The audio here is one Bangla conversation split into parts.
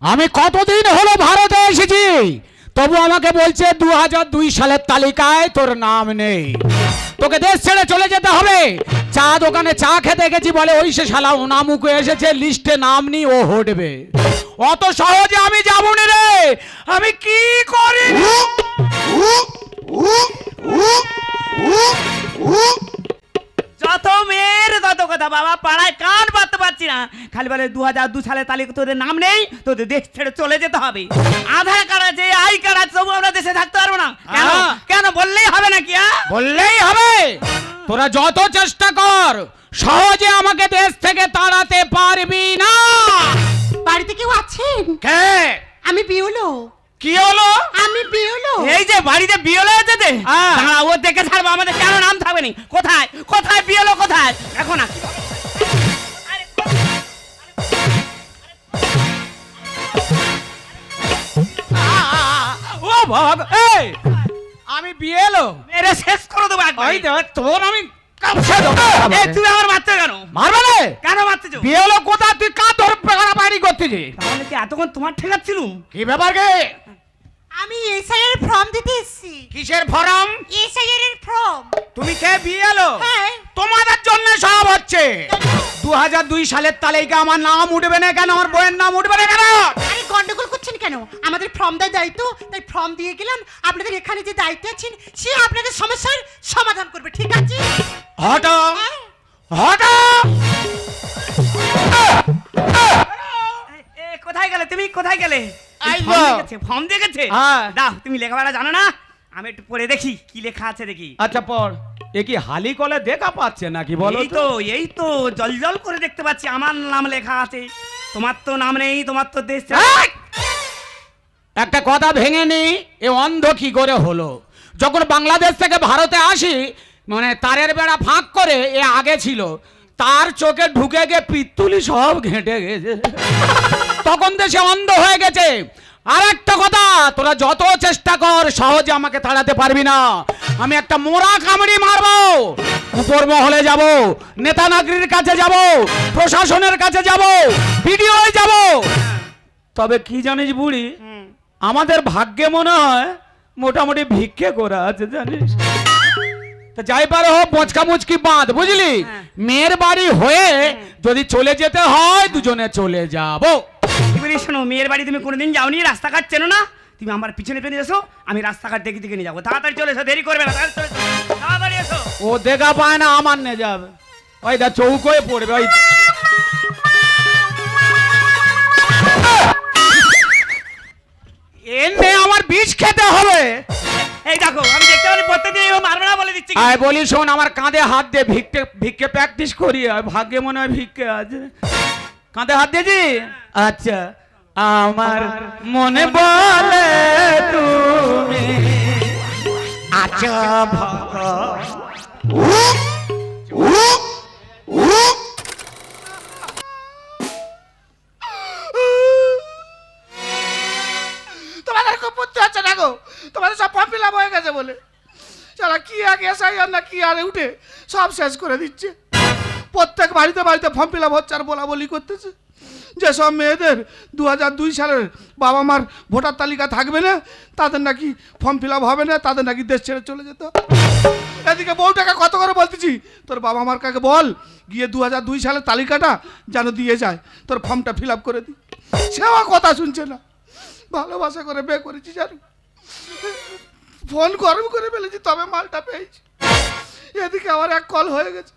আমি কতদিন হলো ভারতে এসেছি, তবু আমাকে বলছে 2002 সালের তালিকায় তোর নাম নেই, তোকে দেশ ছেড়ে চলে যেতে হবে। চা দোকানে চা খেতে গেছি, বলে ওই সে শালা ওনামুখে এসেছে, লিস্টে নাম নি, ও হটবে। অত সহজে আমি যাবো না রে, আমি কি করি। যত মেয়ের তত কথা, বাবা পাড়ায় কান পাততে পারছি না, খালি বলে 2002 সালে তালিকা তোদের নাম নেই, তোদের দেশ ছেড়ে চলে যেতে হবে। আধার কার্ড আছে, আই কার্ড আছে, তবু আমরা দেশে থাকতে পারবো না। কেন কেন বললেই হবে নাকি? বললেই হবে। তোরা যত চেষ্টা কর, সহজে আমাকে দেশ থেকে তাড়াতে পারবি না। বাড়িতে কেউ আছেন? কে? আমি বিউলো। কি হলো? আমি বিউলো। এই যে বাড়িতে বিয়েলো হয়েছে যে, হ্যাঁ। দাঁড়া, ও দেখে ছাড়বো, আমাদের কেন নাম থাকবে না? কোথায় কোথায় বিয়েলো কোথায়? এখন না ও ভাগ, এই আমি বিয়েলো মেরে শেষ করে দেবো একবারে। ওই দেখ তোর আমি কাপছে দেবো। এই তুমি আমার মারতে কেন? মারবে না? কেন মারতেছো? বিয়েলো কোথা, তুই কার ধরে পেগারা বাইরি করতেছিস? তাহলে কি এতক্ষণ তোমার ঠেকাচ্ছিলুম? কি ব্যাপার গে? আমি এসআই এর ফর্ম দিতে এসেছি। কিসের ফরম? এসআই এর ফর্ম। তুমি কে বিয়েলো? হ্যাঁ। তোমাদের জন্য সব হচ্ছে। 2002 সালের তালিকা আমার নাম উঠবে না কেন? আমার বইয়ের নাম উঠবে না কেন? আরে গন্ডগোল করছেন কেন? আমাদের ফর্ম দেয় দায়িত্ব, তাই ফর্ম দিয়ে গেলাম। আপনাদের এখানে যে দায়িত্ব আছেন, সে আপনাদের সমস্যার সমাধান করবে, ঠিক আছে? হটো হ্যাঁ। হটো। এ, কোথায় গেলে তুমি? কোথায় গেলে? আইবো। ফর্ম দিয়ে গেছে? হ্যাঁ। দাও, তুমি লেখাপড়া জানো না? আমি একটু পড়ে দেখি কি লেখা আছে দেখি। আচ্ছা পড়। এ কি হালি কলে দেখা পাচ্ছে নাকি বলো এই তো এই তো জল জল করে দেখতে পাচ্ছি আমার নাম লেখা আছে। তোমার তো নাম নেই, তোমার তো দেশ এই! একটা কথা ভেঙে নি, এ অন্ধ কি করে হলো? যখন বাংলাদেশ থেকে ভারতে আসি, মানে তারের বেড়া ফাঁক করে এ আগে ছিল, তার চোখে ঢুকে গিয়ে পিত্তুলি সব ঘেঁটে গেছে, তখন দেশে অন্ধ হয়ে গেছে। আর একটা কথা, তোরা যত চেষ্টা কর, সহজে আমাকে তাড়াতে পারবি না। আমি একটা মোড়া কামড়ি মারবো, উপর মহলে যাব, নেতা নাগরির কাছে যাব, প্রশাসনের কাছে যাব, ভিডিও যাব। তবে কি জানিস বুড়ি, আমাদের ভাগ্যে মনে হয় মোটামুটি ভিক্ষে করা আছে জানিস। তা যাই পারে হোক, পচকা মুচকি বাঁধ, বুঝলি? মেয়ের বাড়ি হয়ে যদি চলে যেতে হয়, দুজনে চলে যাব। এবারে শোনো, মেয়ের বাড়ি তুমি কোনোদিন যাওনি, রাস্তাঘাট চেনো না, তুমি আমার পিছনে পেনে এসো, আমি রাস্তাঘাট দেখে দেখে নিয়ে যাবো। তাড়াতাড়ি চলে এসো, দেরি করবে না, তাড়াতাড়ি এসো। ও দেখা পায় না, আমার নে যাবে। ওই দা চৌকোয় পড়বে, ওই এনে আমার বীজ খেতে হবে। এই দেখো, আমি দেখতে পারি প্রত্যেকদিন ও মারবে না বলে দিচ্ছি। আয় বলি শোন, আমার কাঁধে হাত দে, ভিক্ষে ভিক্ষে প্র্যাকটিস করি। আর ভাগ্যে মনে হয় ভিক্ষে আছে। কাঁধে হাত দিয়েছি? আচ্ছা। আমার মনে বলে তুমি আচ্ছা তোমাদের খুব বুদ্ধি হচ্ছে না গো, তোমাদের সব ফর্ম ফিল আপ হয়ে গেছে বলে সারা কি আগে এসআই আর না কি আরে উঠে সব শেষ করে দিচ্ছে। প্রত্যেক বাড়িতে বাড়িতে ফর্ম ফিল আপ হচ্ছে আর বলা বলি করতেছে। যেসব মেয়েদের 2002 সালের বাবা মার ভোটার তালিকা থাকবে না, তাদের নাকি ফর্ম ফিল আপ হবে না, তাদের নাকি দেশ ছেড়ে চলে যেত। এদিকে বউটাকে কত করে বলতেছি, তোর বাবা মার কাকে বল গিয়ে 2002 সালের তালিকাটা যেন দিয়ে যায়, তোর ফর্মটা ফিল আপ করে দিই। সেও কথা শুনছে না। ভালোবাসা করে বিয়ে করেছি জানো, ফোন গরম করে ফেলেছি তবে মালটা পেয়েছি। এদিকে আমার এক কল হয়ে গেছে,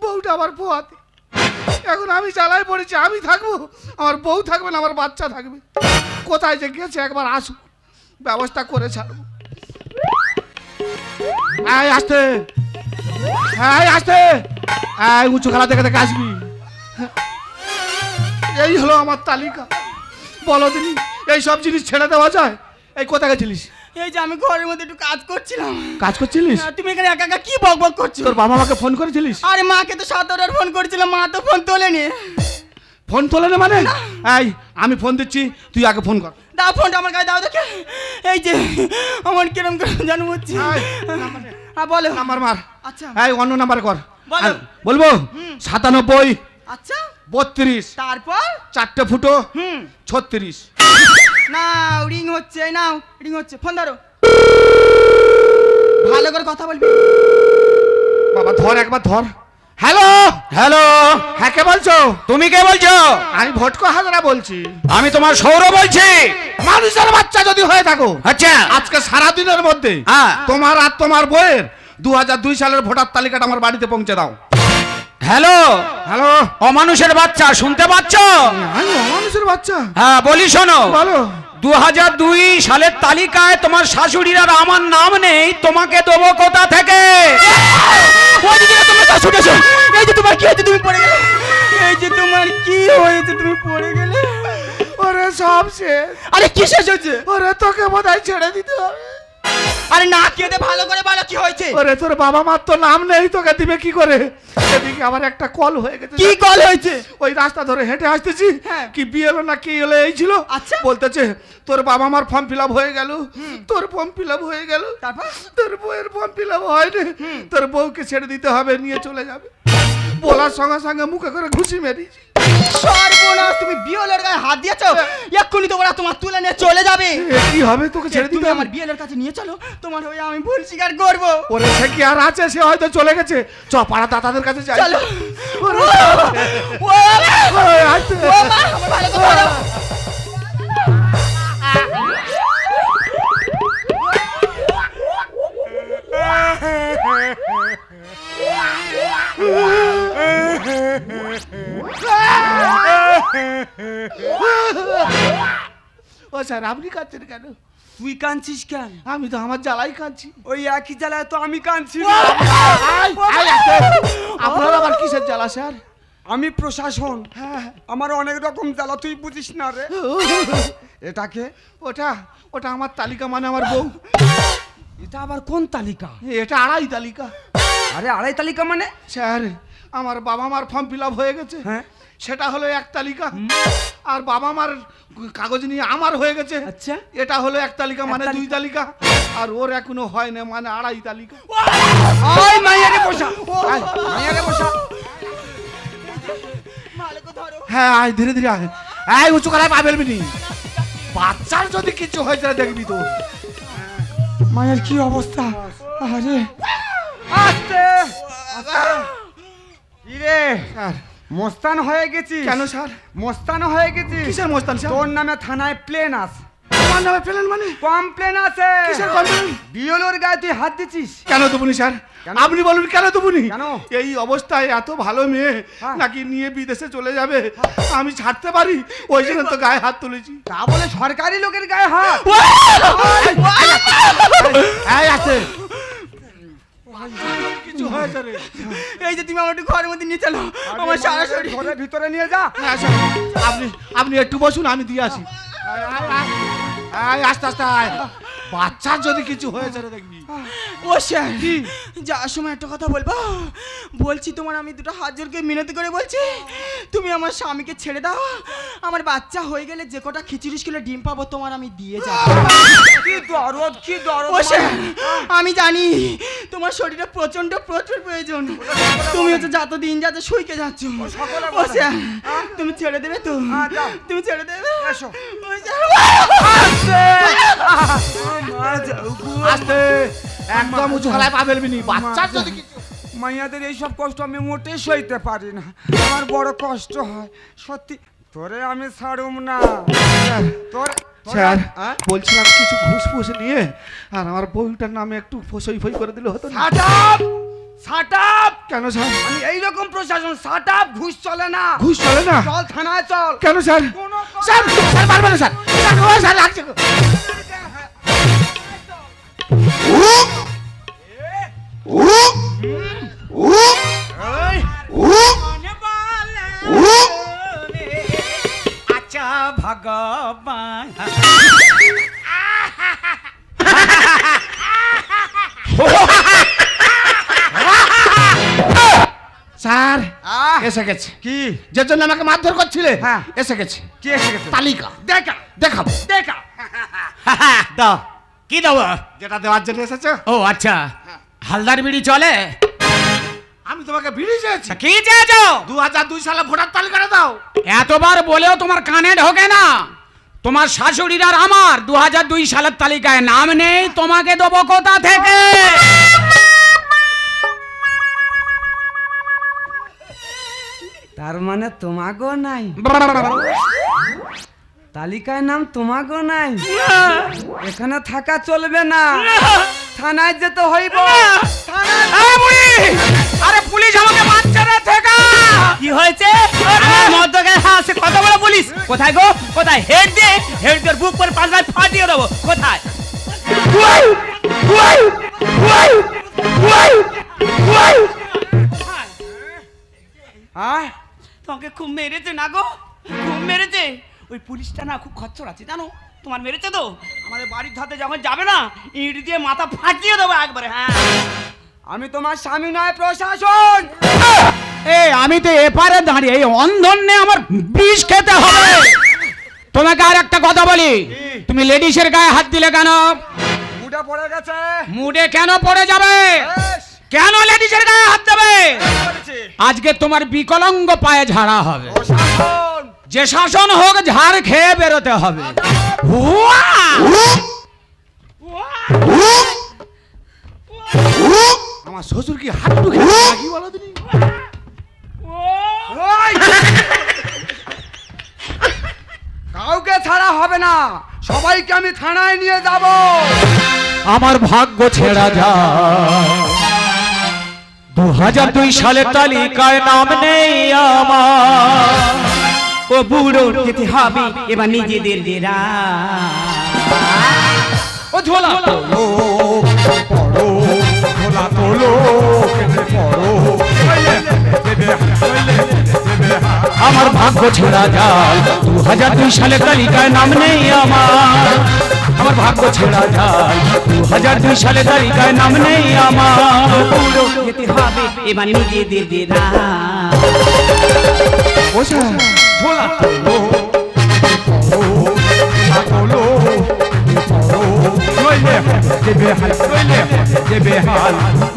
বউটা আবার পোয়াতে। এখন আমি জ্বালায় পড়েছি, আমি থাকবো, আমার বউ থাকবে না, আমার বাচ্চা থাকবে। কোথায় যে গেছে একবার আসুক, ব্যবস্থা করে ছাড়বো। আয় আসতে, আয় আসতে, আয় উঁচু খেলা দেখে দেখে আসবি। এই হলো আমার তালিকা। বলো দিনি, এই সব জিনিস ছেড়ে দেওয়া যায়? এই কোথায় গেছিলিস? এই যে আমি ঘরের মধ্যে একটু কাজ করছিলাম। কাজ করছিলিস? তুমি এখানে একা একা কি বক বক করছো? তোর বাবা মাকে ফোন করেছিলিস? আরে মাকে তো 7-8 ফোন করেছিলাম, মা তো ফোন তোলেনি। ফোন তোলে না মানে? এই আমি ফোন দিচ্ছি, তুই আগে ফোন কর। দাও ফোনটা আমার কাছে দাও দেখে। এই যে আমার কিরম করে জানো হচ্ছে। হ্যাঁ বলে নাম্বার মার। আচ্ছা এই অন্য নাম্বার কর। বলো। বলবো 97 আচ্ছা 32, তারপর চারটে ফুটো হুম 36। না রিং হচ্ছে নাও রিং হচ্ছে ফোন ধরো ভালো করে কথা বলবি বাবা ধর, একবার ধর। হ্যালো হ্যালো, হ্যাঁ, কে বলছো? তুমি কে বলছো? আমি ভটকো হাজরা বলছি। আমি তোমার সৌর বলছি। মানুষের বাচ্চা যদি হয়ে থাকো, আচ্ছা আজকে সারা দিনের মধ্যে হ্যাঁ। তোমার আর তোমার বইয়ের 2002 সালের ভোটার তালিকাটা আমার বাড়িতে পৌঁছে দাও। হ্যালো, হ্যালো, অমানুষের বাচ্চা শুনতে পাচ্ছ? আমি মানুষের বাচ্চা। হ্যাঁ বলি শোনো, বলো। 2002 সালের তালিকায় তোমার শাশুড়ির আর আমার নাম নেই, তোমাকে দেবো কোথা থেকে? এই যে তোমার কি হয়েছে তুমি পড়ে গেলে এই যে তোমার কি হয়েছে তুমি পড়ে গেলে ওরে সব শেষ। আরে কি শেষ হয়েছে ওরে তোকে বোধহয় ছেড়ে দিতে হবে। আরে না কেঁদে ভালো করে বলো কি হয়েছে ওরে তোর বাবা মার তো নাম নেই, তোকে দিবে কি করে? এদিকে আমার একটা কল হয়ে গেছে। কি কল হয়েছে ওই রাস্তা ধরে হেঁটে আসতেছি, হ্যাঁ। কি বিয়ে হলো না কি হলো এই ছিল। আচ্ছা। বলতেছে তোর বাবা মার ফর্ম ফিল আপ হয়ে গেল, তোর ফর্ম ফিল আপ হয়ে গেল, তারপর তোর বউয়ের ফর্ম ফিল আপ হয়নি, তোর বউকে ছেড়ে দিতে হবে, নিয়ে চলে যাবে। বলার সঙ্গে সঙ্গে মুখে করে ঘুষি মেরিয়েছি। সর্বনাশ তুমি বিয়েলের গায়ে হাত দিয়েছো এক্ষুনি তোমরা তোমার তুলে নিয়ে চলে যাবে এ কি হবে? তোকে ছেড়ে দিতে তুমি হবে। আমার বিয়েলের কাছে নিয়ে চলো তোমার হয়ে আমি ভুল স্বীকার করবো ওরে সে কি আর আছে? সে হয়তো চলে গেছে। চ পাড়া দাদাদের কাছে যাই। চলো ওরে, ও মা! ওরে, আসতে। ও মা, আমার ভালো করে ধরো। ও স্যার, আপনি কাঁদছেন কেন? তুই কাঁদছিস কেন আমি তো আমার জ্বালাই কাঁদছি। ওই একই জ্বালায় তো আমি কাঁদছি আপনার আবার কিসের জ্বালা স্যার? আমি প্রশাসন হ্যাঁ, আমার অনেক রকম জ্বালা তুই বুঝিস না রে এটাকে ওটা ওটা আমার তালিকা, মানে আমার বউ। এটা আবার কোন তালিকা এটা আড়াই তালিকা। আরে আড়াই তালিকা মানে স্যার, আমার বাবা মার ফর্ম ফিল আপ হয়ে গেছে, হ্যাঁ সেটা হলো এক তালিকা। আর বাবা মার কাগজ নিয়ে আমার হয়ে গেছে, আচ্ছা এটা হলো এক তালিকা, মানে তালিকা। দুই তালিকা। আর ওর এখনো হয় না, মানে আড়াই তালিকা। ওই মাইয়ারে বসা মাইয়ারে বসা হ্যাঁ, আয় ধীরে ধীরে আয়। আয়, উঁচু করায় পা ফেলবি নি। বাচ্চার যদি কিছু হয়েছে দেখবি তো। মায়ের কি অবস্থা আরে আস্তে ইরে স্যার, মোস্তান হয়ে গেছি কেন স্যার? মোস্তান হয়ে গেছি কিসের মোস্তান স্যার? তোর নামে থানায় প্লেন আছে আমার নামে ফেলেন মানে? কমপ্লেন আছে কিসের কমপ্লেন? বিয়লোর গায়ে তুই হাত দিছিস কেন দেবুনি স্যার? কেন? আপনি বলুন কেন দেবুনি? কেন? এই অবস্থায় এত ভালো মেয়ে হ্যাঁ। নাকি নিয়ে বিদেশে চলে যাবে, আমি ছাড়তে পারি? ওই জন্য তো গায়ে হাত তুলেছি। তা বলে সরকারি লোকের গায়ে হাত এই আছে কিছু হয়েছে রে? এই যে তুমি আমার একটু ঘরের মধ্যে নিয়ে চলো আমার সারা শরীর ঘরের ভিতরে নিয়ে যা হ্যাঁ স্যার, আপনি আপনি একটু বসুন, আমি দিয়ে আসি। আয়, আস্তে আস্তে আয়। বাচ্চার যদি কিছু হয়েছে রে দেখবি। ও স্যার যাওয়ার সময় একটা কথা বলবো বলছি তোমার আমি দুটো হাত জোরকে মিনতি করে বলছি তুমি আমার স্বামীকে ছেড়ে দাও আমার বাচ্চা হয়ে গেলে যে কটা খিচুড়ি কিলো ডিম পাবো তোমার আমি দিয়ে যাবো কি দরদ ও স্যার আমি জানি তোমার শরীরে প্রচন্ড প্রচুর প্রয়োজন তুমি হচ্ছে যত দিন যাতে শুইকে যাচ্ছ ও স্যার তুমি ছেড়ে দেবে তো তুমি ছেড়ে দেবে ও আস্তে, একদম উঁচু গলায় পা ফেলবি নি। বাচ্চার যদি কিছু মাইয়াদের এইসব কষ্ট আমি মোটেই সইতে পারি না আমার বড় কষ্ট হয় সত্যি তোরে আমি ছাড়ুম না তোর স্যার, বলছিলাম কিছু ঘুষ ফুস নিয়ে আর আমার বউটার নামে একটু ফসই ফই করে দিলে হতো না? সাটাপ কেন স্যার? আমি এইরকম প্রশাসন সাটাপ ঘুষ চলে না ঘুষ চলে না? চল থানায় চল কেন স্যার? কোনো স্যার, স্যার পারবে না স্যার। স্যার, ও স্যার লাগছে গো। আচ্ছা ভগবান, স্যার এসে গেছে। কি যে জন্য আমাকে মারধর করছিলে, হ্যাঁ। এসে গেছে। কি এসে গেছে তালিকা দেখা দেখাবো। দেখা দাও কি দাও? যেটা দেওয়ার জন্য এসেছো। ও আচ্ছা, হালদার বিড়ি চলে? আমি তোমাকে বিড়ি চেয়েছি। তা কি চেয়েছো? 2002 সালে ভোটার তালিকাটা দাও। এতবার বলেও তোমার কানে ঢোকে না। তোমার শাশুড়ির আর আমার 2002 সালের তালিকায় নাম নেই, তোমাকে দেবো কোথা থেকে? তার মানে তোমাগো নাই, তালিকায় নাম তোমাগো নাই। এখানে থাকা চলবে না, থানায় যেতে হইব। এই বুড়ি! আরে পুলিশ আমাকে মারছে রে, থেকে! কি হয়েছে? আমার মদ্যকে হাসে কত বড় পুলিশ? কোথায় গো? কোথায়? হেড দিয়ে বুক করে 5 লাখ ফাটিয়ে দেবো। কোথায়? আয়, তোমাকে খুব মেরেছে না গো, খুব মেরেছে। ওই পুলিশটা না খুব খচ্চর আছে জানো, তোমার মেরেছে তো। আমাদের বাড়ির ধাতে যখন যাবে না, ইট দিয়ে মাথা ফাটিয়ে দেবো একবারে। হ্যাঁ, আমি তোমার স্বামী নয়, প্রশাসন। এই আমি তো এপারে দাঁড়িয়ে, এই অন্ধনে আমার বিষ খেতে হবে। তোমাকে আর একটা কথা বলি, তুমি লেডিসের গায়ে হাত দিলে কেন? মুডে পড়ে গেছে। মুডে কেন পড়ে যাবে? বেশ, কেন লেডিসের গায়ে হাত দেবে? করেছি। আজকে তোমার বিকলাঙ্গ পায়ে ঝাড়া হবে। প্রশাসন, যে শাসন হোক, ঝাড় খেয়ে বেরোতে হবে। হুয়া! আমার শ্বশুর কি হাঁটু খেয়ে কি বলো তুমি? ওই! কাউকে ছাড়া হবে না, সবাইকে আমি থানায় নিয়ে যাব। আমার ভাগ্য ছেড়া যায়, 2002 সালের তালিকায় নাম নেই আমার। ও বুড়ো যেতে হবে এবার নিজেদের ডেরা। ও ঝোলা আমার ভাগ্য ছেড়া যায়, 2002 সালের তালিকায় নাম নেই আমার। আমার ভাগ্য ছেড়া যায়, 2002 সালের তালিকায় নাম নেই আমার। বুড়ো যেতে হবে এবার নিজেদের ডেরা। ঝোলা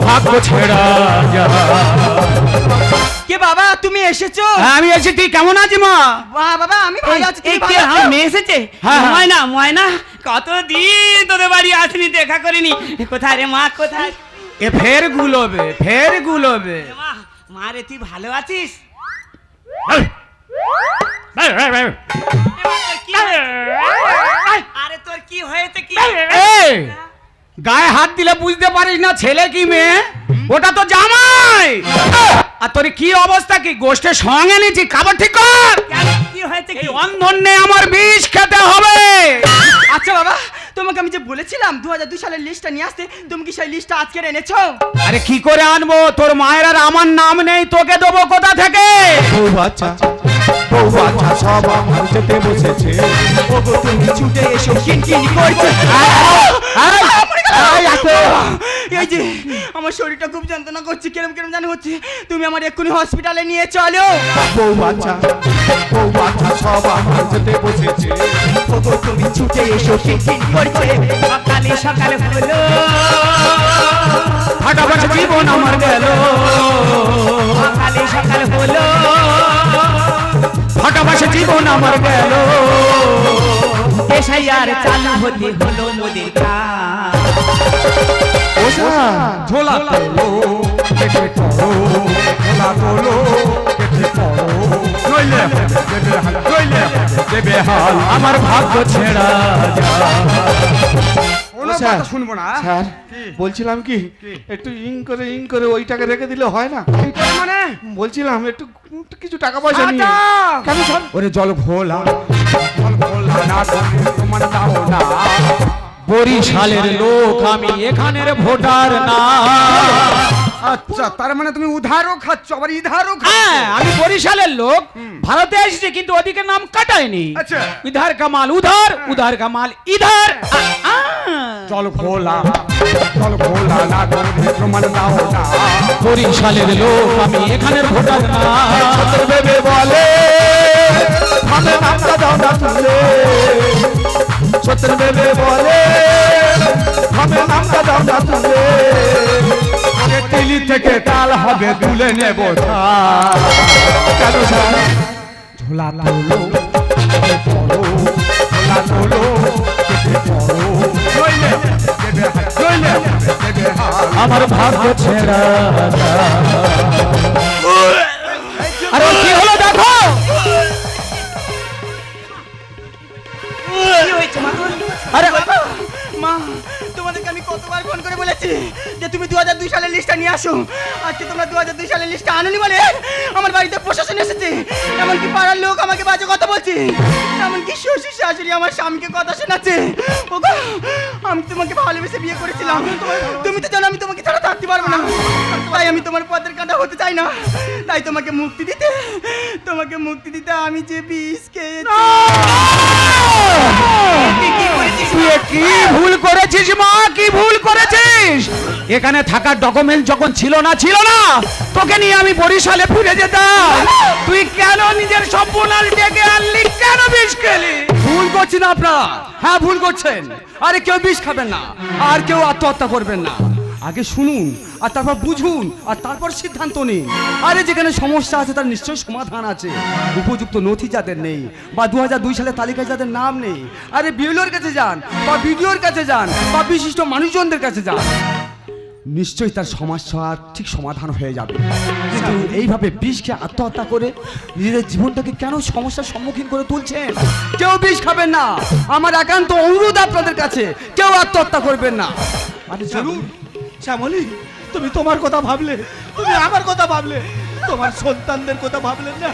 ভাগ্য ছেড়া যায়। কে বাবা, তুমি এসেছো? আমি এসে, তুই কেমন আছিস মা? বাবা আমি ভালো আছি, তুমি এই ভালো কে আছো? আমার মেয়ে এসেছে? হ্যাঁ, হ্যাঁ। ময়না, ময়না কতদিন তোদের বাড়ি আসিনি, দেখা করিনি। কোথায় রে মা, কোথায়? এ ফের গুলোবে, ফের গুলোবে। এ মা, মা রে তুই ভালো আছিস? এবার তোর কি হয়েছে? আরে তোর কি হয়েছে কি? এই, গায়ে হাত দিলে বুঝতে পারিস না ছেলে কি মেয়ে? ওটা তো জামাই। আর তোর কি অবস্থা, কি গোষ্ঠের সঙ্গে নিয়েছি? খাবার ঠিক কর। কেন, কি হয়েছে কি? এই অন্ধনে আমার বিষ খেতে হবে। আচ্ছা বাবা, তোমাকে আমি যে বলেছিলাম 2002 সালের লিস্টটা নিয়ে আসতে, তুমি কি সেই লিস্টটা আজকে এনেছো? আরে কি করে আনবো? তোর মায়ের আর আমার নাম নেই, তোকে দেবো কোথা থেকে? বউ বাচ্চা সব আমার যেতে বসেছে। ওগো তুমি ছুটে এসো, কিনকিন করছে। এই যে আমার শরীরটা খুব যন্ত্রণা করছে, কেরম কেরম জানি হচ্ছে, তুমি আমার এক্ষুনি হসপিটালে নিয়ে চলো। বউ বাচ্চা সব আমার যেতে বসেছে। ওগো তুমি ছুটে এসো, কিনকিন করছে। সকালে সকালে হলো, ফাটাফাট জীবন আমার গেল, সকালে সকালে হলো, ফাটাফাট জীবন আমার গেল। এসআইআর চালু হতে হলো মোদের কাজ। ঝোলা কেটে পড়ো, খোলা তোলো, কেটে পড়ো। নইলে দেবে হাল। আমার ভাগ্য ছেড়া যায়। কোনো কথা শুনবো না। স্যার বলছিলাম কি, একটু ইং করে ওইটাকে রেখে দিলে হয় না? এই তোর মানে বলছিলাম একটু কিছু টাকা পয়সা নিয়ে। আচ্ছা। কেন স্যার? ওরে জল ঘোলা, না তোমার দাও না। বরিশালের লোক আমি, এখানের ভোটার না। আচ্ছা, তার মানে তুমি উধারও খাচ্ছ আবার ইধারও হ্যাঁ, খাচ্ছ। আমি বরিশালের লোক, ভারতে এসেছি কিন্তু ওদিকে নাম কাটায়নি। আচ্ছা। ইধার কামাল উধার, উধার কামাল ইধার। জল ঘোলা না তুমি প্রমাণ দাও না। বরিশালের লোক আমি, এখানের ভোটার না। তোর বেবে বলে আমি নামটা দাও না তুলে। সত্যের বেবে বলে আমি নামটা দাও না তুলে। আগে দিল্লি থেকে কাল হবে তুলে নেব ছাড়। কেন স্যার? ঝোলা তোলো কেটে পড়ো, ঝোলা তোলো কেটে পড়ো, নইলে দেবে হাত, নইলে দেবে হাত। আমার ভাগ্য ছেড়া। আরে কি হলো দেখো। কি হয়েছে মা? আরে মা, তোমাদেরকে আমি কতবার ফোন করে বলেছি যে তুমি 2002 সালের লিস্টটা নিয়ে আসো। আজকে তোমরা 2002 সালের লিস্টটা আনোনি বলে আমার বাড়িতে প্রশাসন এসেছে। এমনকি পাড়ার লোক আমাকে বাজে কথা বলছে, এমনকি শ্বশুর শাশুড়ি আমার স্বামীকে কথা শোনাচ্ছে। ওগো, আমি তোমাকে ভালোবেসে বিয়ে করেছিলাম, তুমি তো জানো আমি তোমাকে ছাড়া থাকতে পারবো না। তাই আমি তোমার পথের কাঁটা হতে চাই না। তাই তোমাকে মুক্তি দিতে আমি যে বিষ খেয়েছি। তুই কি ভুল করেছিস মা, কি ভুল করেছিস? এখানে থাকার ডকুমেন্ট যখন ছিল না তোকে নিয়ে আমি বরিশালে ফিরে যেতাম। তুই কেন নিজের সম্পূর্ণ ডেকে আনলি, কেন বিষ খেলি? ভুল করছেন আপনারা, হ্যাঁ ভুল করছেন। আরে কেউ বিষ খাবেন না, আর কেউ আত্মহত্যা করবেন না। আগে শুনুন আর তারপর বুঝুন আর তারপর সিদ্ধান্ত নিন। আরে যেখানে সমস্যা আছে তার নিশ্চয়ই সমাধান আছে। উপযুক্ত নথি যাদের নেই বা 2002 সালের তালিকায় যাদের নাম নেই, আরে বিএলওর কাছে যান বা বিডিওর কাছে যান বা বিশিষ্ট মানুষজনদের কাছে যান, নিশ্চয়ই তার সমস্যার ঠিক সমাধান হয়ে যাবে। কিন্তু এইভাবে বিষ খেয়ে আত্মহত্যা করে নিজেদের জীবনটাকে কেন সমস্যার সম্মুখীন করে তুলছেন? কেউ বিষ খাবেন না, আমার একান্ত অনুরোধ আপনাদের কাছে, কেউ আত্মহত্যা করবেন না। আরে চলুন শ্যামলী, তুমি তোমার কথা ভাবলে, তুমি আমার কথা ভাবলে, তোমার সন্তানদের কথা ভাবলেন না।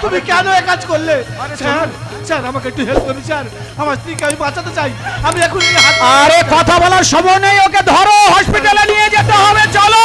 তুমি কেন এ কাজ করলে? স্যার স্যার আমাকে একটু হেল্প করুন স্যার, আমার স্ত্রীকে আমি বাঁচাতে চাই। আমি এখন আরে কথা বলার সময় নেই, ওকে ধরো, হসপিটালে নিয়ে যেতে হবে, চলো।